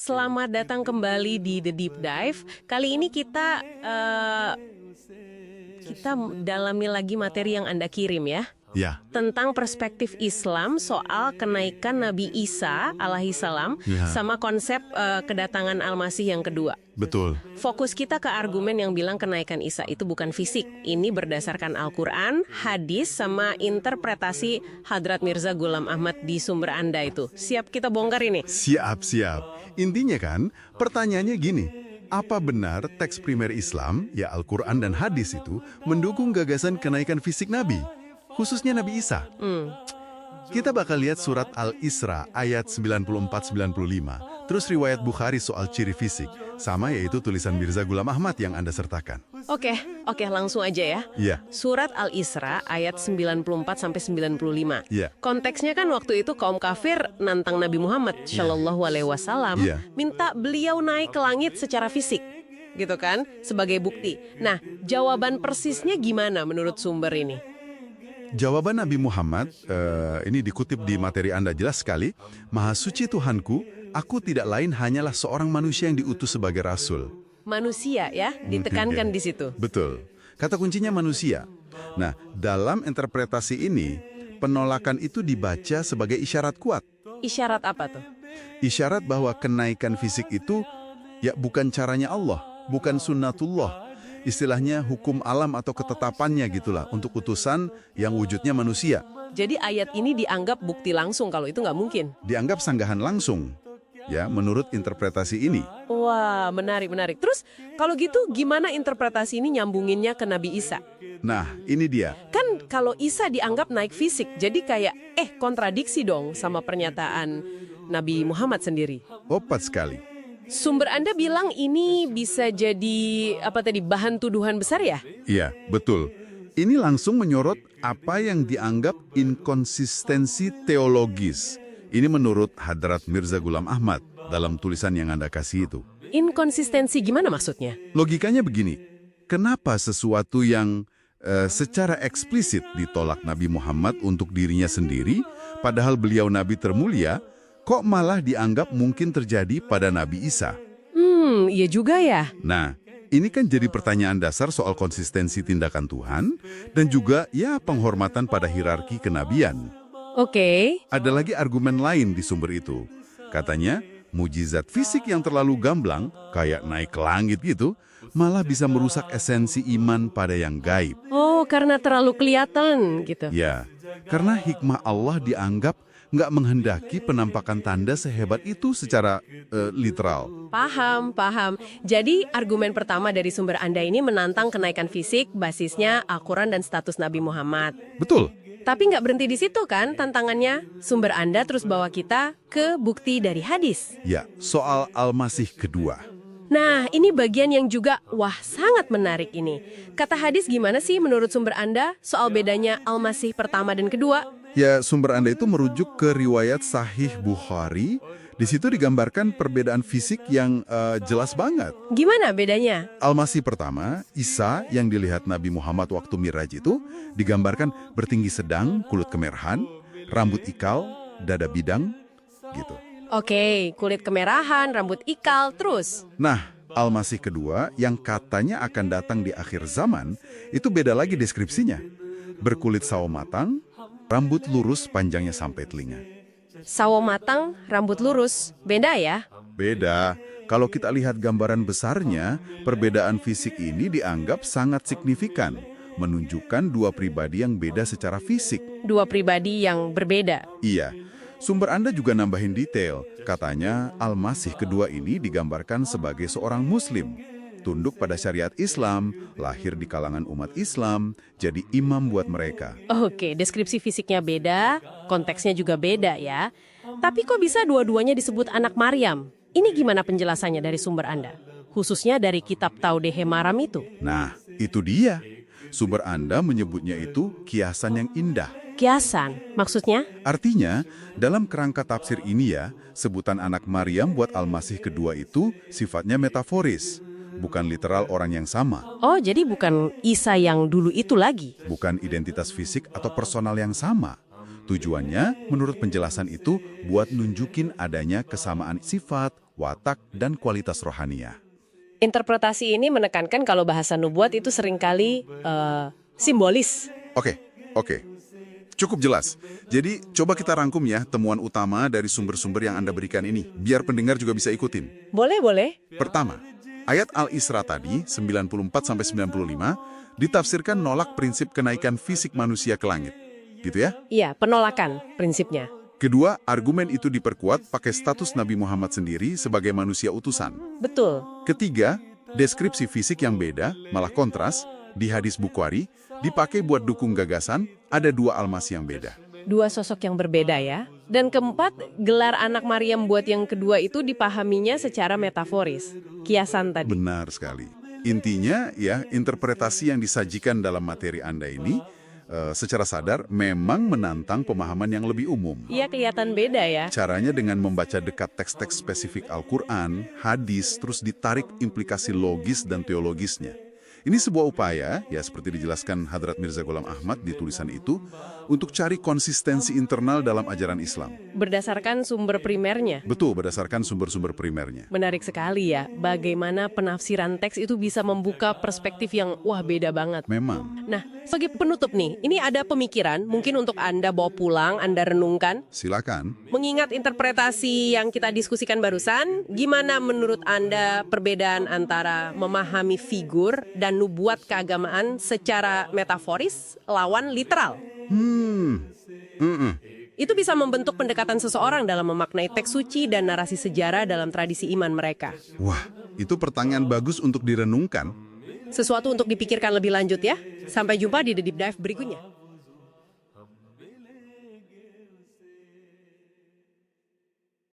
Selamat datang kembali di The Deep Dive. Kali ini kita dalami lagi materi yang Anda kirim ya. Ya, Tentang perspektif Islam soal kenaikan Nabi Isa alaihissalam Ya. sama konsep kedatangan Al-Masih yang kedua. betul. Fokus kita ke argumen yang bilang kenaikan Isa itu bukan fisik. Ini berdasarkan Al-Quran, hadis, sama interpretasi Hadrat Mirza Ghulam Ahmad di sumber Anda itu. Siap kita bongkar ini? Siap. Intinya kan, pertanyaannya gini. Apa benar teks primer Islam, ya Al-Quran dan hadis itu, mendukung gagasan kenaikan fisik Nabi? Khususnya Nabi Isa. Kita bakal lihat surat Al-Isra ayat 94-95, terus riwayat Bukhari soal ciri fisik, sama yaitu tulisan Mirza Ghulam Ahmad yang Anda sertakan. Oke, langsung aja ya. Iya, Surat Al-Isra ayat 94-95. Iya. Konteksnya kan waktu itu kaum kafir nantang Nabi Muhammad Shallallahu Alaihi Wasallam Iya. minta beliau naik ke langit secara fisik, gitu kan, sebagai bukti. Nah, jawaban persisnya gimana menurut sumber ini? jawaban Nabi Muhammad, ini dikutip di materi Anda jelas sekali, Maha suci Tuhanku, aku tidak lain hanyalah seorang manusia yang diutus sebagai rasul. Manusia ya, ditekankan Iya. di situ. Betul. Kata kuncinya manusia. Nah, dalam interpretasi ini, penolakan itu dibaca sebagai isyarat kuat. Isyarat apa tuh? Isyarat bahwa kenaikan fisik itu ya bukan caranya Allah, bukan sunnatullah. Istilahnya hukum alam atau ketetapannya gitulah untuk utusan yang wujudnya manusia. Jadi ayat ini dianggap bukti langsung kalau itu nggak mungkin. Dianggap sanggahan langsung, ya menurut interpretasi ini. Wah, menarik. Terus kalau gitu gimana interpretasi ini nyambunginnya ke Nabi Isa? Nah, ini dia. Kan kalau Isa dianggap naik fisik, jadi kayak kontradiksi dong sama pernyataan Nabi Muhammad sendiri. Opat sekali. Sumber Anda bilang ini bisa jadi bahan tuduhan besar ya? Iya, betul. Ini langsung menyorot apa yang dianggap inkonsistensi teologis. Ini menurut Hadrat Mirza Ghulam Ahmad dalam tulisan yang Anda kasih itu. Inkonsistensi gimana maksudnya? Logikanya begini, kenapa sesuatu yang secara eksplisit ditolak Nabi Muhammad untuk dirinya sendiri, padahal beliau Nabi termulia, kok malah dianggap mungkin terjadi pada Nabi Isa? Iya juga ya. Nah, ini kan jadi pertanyaan dasar soal konsistensi tindakan Tuhan dan juga ya penghormatan pada hierarki kenabian. Oke. Ada lagi argumen lain di sumber itu. Katanya, mujizat fisik yang terlalu gamblang, kayak naik ke langit gitu, malah bisa merusak esensi iman pada yang gaib. Oh, karena terlalu kelihatan gitu. Ya, karena hikmah Allah dianggap nggak menghendaki penampakan tanda sehebat itu secara literal. Paham. Jadi argumen pertama dari sumber Anda ini menantang kenaikan fisik, basisnya Al-Quran dan status Nabi Muhammad. Betul. Tapi nggak berhenti di situ kan tantangannya? Sumber Anda terus bawa kita ke bukti dari hadis. Ya, soal Al-Masih kedua. Nah, ini bagian yang juga, sangat menarik ini. Kata hadis gimana sih menurut sumber Anda soal bedanya Al-Masih pertama dan kedua? Ya, sumber Anda itu merujuk ke riwayat Sahih Bukhari. Di situ digambarkan perbedaan fisik yang jelas banget. Gimana bedanya? Al-Masih pertama, Isa yang dilihat Nabi Muhammad waktu Miraj itu, digambarkan bertinggi sedang, kulit kemerahan, rambut ikal, dada bidang, gitu. Oke, kulit kemerahan, rambut ikal, terus? Nah, Al-Masih kedua yang katanya akan datang di akhir zaman, itu beda lagi deskripsinya. Berkulit sawo matang, rambut lurus panjangnya sampai telinga. Sawo matang, rambut lurus, beda ya? Beda. Kalau kita lihat gambaran besarnya, perbedaan fisik ini dianggap sangat signifikan, menunjukkan dua pribadi yang beda secara fisik. Dua pribadi yang berbeda. Iya. Sumber Anda juga nambahin detail. Katanya Al-Masih kedua ini digambarkan sebagai seorang Muslim. Tunduk pada syariat Islam, lahir di kalangan umat Islam, jadi imam buat mereka. Oke, deskripsi fisiknya beda, konteksnya juga beda ya. Tapi kok bisa dua-duanya disebut anak Maryam? Ini gimana penjelasannya dari sumber Anda? Khususnya dari kitab Taudehe Maram itu. Nah, itu dia. Sumber Anda menyebutnya itu kiasan yang indah. Kiasan, maksudnya? Artinya, dalam kerangka tafsir ini ya, sebutan anak Maryam buat Al-Masih kedua itu sifatnya metaforis, bukan literal orang yang sama. Oh, jadi bukan Isa yang dulu itu lagi? Bukan identitas fisik atau personal yang sama. Tujuannya, menurut penjelasan itu, buat nunjukin adanya kesamaan sifat, watak, dan kualitas rohaniah. Interpretasi ini menekankan kalau bahasa nubuat itu seringkali simbolis. Oke. Cukup jelas. Jadi, coba kita rangkum ya temuan utama dari sumber-sumber yang Anda berikan ini, biar pendengar juga bisa ikutin. Boleh. Pertama, ayat Al-Isra tadi, 94-95, ditafsirkan nolak prinsip kenaikan fisik manusia ke langit. Gitu ya? Iya, penolakan prinsipnya. Kedua, argumen itu diperkuat pakai status Nabi Muhammad sendiri sebagai manusia utusan. Betul. Ketiga, deskripsi fisik yang beda, malah kontras, di hadis Bukhari, dipakai buat dukung gagasan, ada dua Al-Masih yang beda. Dua sosok yang berbeda ya. Dan keempat, gelar anak Maryam buat yang kedua itu dipahaminya secara metaforis. Kiasan tadi. Benar sekali. Intinya, ya, interpretasi yang disajikan dalam materi Anda ini, secara sadar memang menantang pemahaman yang lebih umum. Iya, kelihatan beda ya. Caranya dengan membaca dekat teks-teks spesifik Al-Quran, hadis, terus ditarik implikasi logis dan teologisnya. Ini sebuah upaya, ya seperti dijelaskan Hadrat Mirza Ghulam Ahmad di tulisan itu, untuk cari konsistensi internal dalam ajaran Islam. Berdasarkan sumber primernya. Betul, berdasarkan sumber-sumber primernya. Menarik sekali ya, bagaimana penafsiran teks itu bisa membuka perspektif yang wah beda banget. Memang. Nah, sebagai penutup nih, ini ada pemikiran mungkin untuk Anda bawa pulang, Anda renungkan. Silakan. Mengingat interpretasi yang kita diskusikan barusan, gimana menurut Anda perbedaan antara memahami figur dan nubuat keagamaan secara metaforis lawan literal? Itu bisa membentuk pendekatan seseorang dalam memaknai teks suci dan narasi sejarah dalam tradisi iman mereka. Wah, itu pertanyaan bagus untuk direnungkan. Sesuatu untuk dipikirkan lebih lanjut ya. Sampai jumpa di The Deep Dive berikutnya.